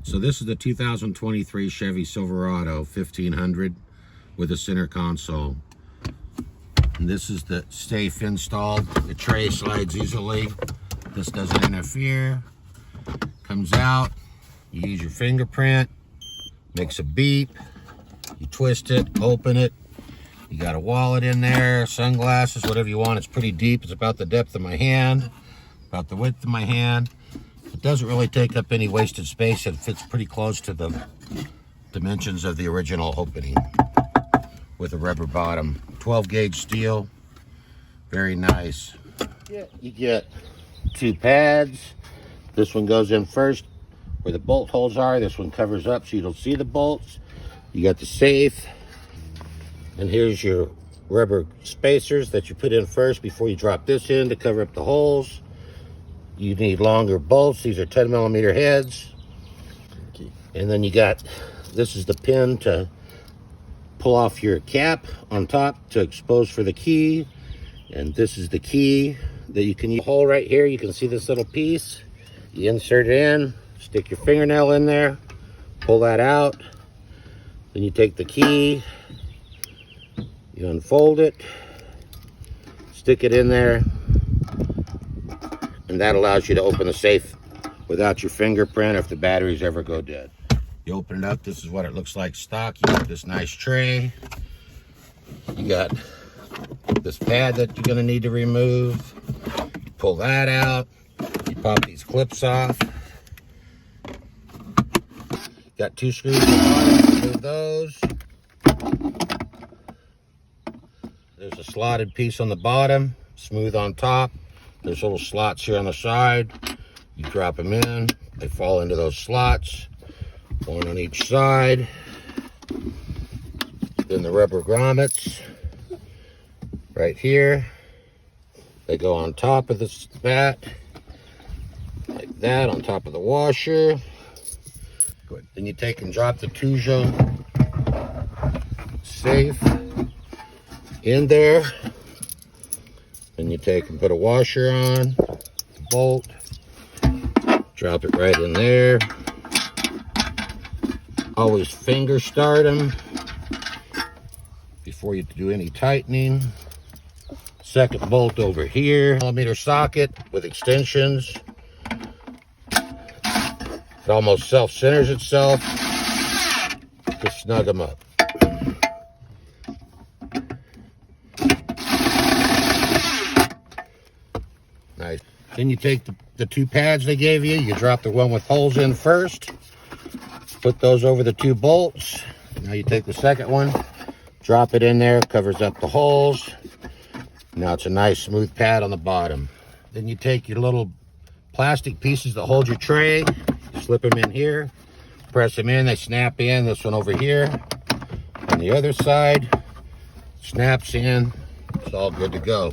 So this is the 2023 Chevy Silverado 1500 with a center console. And this is the safe installed. The tray slides easily. This doesn't interfere. Comes out. You use your fingerprint. Makes a beep. You twist it, open it. You got a wallet in there, sunglasses, whatever you want. It's pretty deep. It's about the depth of my hand, about the width of my hand. It doesn't really take up any wasted space. It fits pretty close to the dimensions of the original opening with a rubber bottom. 12 gauge steel, very nice. You get two pads. This one goes in first where the bolt holes are. This one covers up so you don't see the bolts. You got the safe, and here's your rubber spacers that you put in first before you drop this in to cover up the holes. You need longer bolts. These are 10mm heads. And then you got, this is the pin to pull off your cap on top to expose for the key. And this is the key that you can use. Hole right here, you can see this little piece. You insert it in, stick your fingernail in there, pull that out. Then you take the key, you unfold it, stick it in there, and that allows you to open the safe without your fingerprint if the batteries ever go dead. You open it up, this is what it looks like stock. You got this nice tray. You got this pad that you're gonna need to remove. You pull that out. You pop these clips off. Got two screws at the bottom, remove those. There's a slotted piece on the bottom, smooth on top. There's little slots here on the side. You drop them in, they fall into those slots, one on each side. Then the rubber grommets right here. They go on top of this vat, like that, on top of the washer. Good. Then you take and drop the TuoJue Safe in there. Then you take and put a washer on, bolt, drop it right in there. Always finger start them before you do any tightening. Second bolt over here, 10mm socket with extensions. It almost self-centers itself to snug them up. Nice. Then you take the two pads they gave you. You drop the one with holes in first. Put those over the two bolts. Now you take the second one, drop it in there, covers up the holes. Now it's a nice smooth pad on the bottom. Then you take your little plastic pieces that hold your tray, slip them in here, press them in, they snap in. This one over here. On the other side, snaps in. It's all good to go.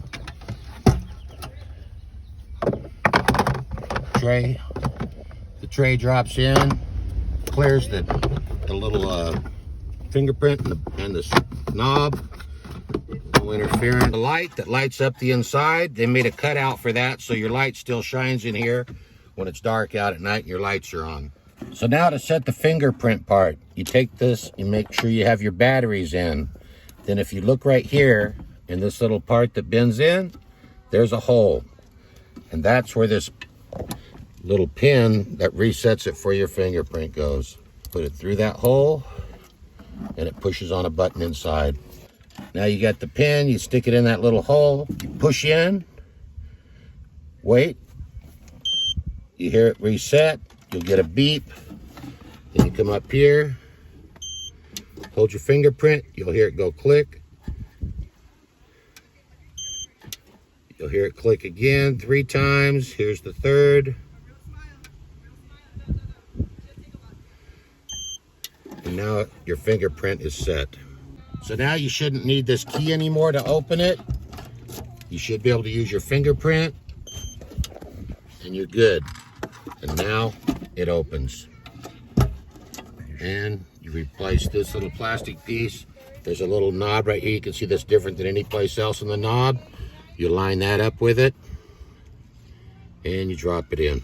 The tray drops in, clears the little fingerprint and the knob. No interference. The light that lights up the inside, they made a cutout for that so your light still shines in here when it's dark out at night and your lights are on. So now to set the fingerprint part, you take this, you make sure you have your batteries in. Then if you look right here in this little part that bends in, there's a hole. And that's where this little pin that resets it for your fingerprint goes. Put it through that hole and it pushes on a button inside. Now you got the pin, you stick it in that little hole, you push in, wait, you hear it reset, you'll get a beep. Then you come up here, hold your fingerprint, you'll hear it go click. You'll hear it click again 3 times. Here's the third. And now your fingerprint is set. So now you shouldn't need this key anymore to open it. You should be able to use your fingerprint and you're good. And now it opens. And you replace this little plastic piece. There's a little knob right here. You can see that's different than any place else on the knob. You line that up with it and you drop it in.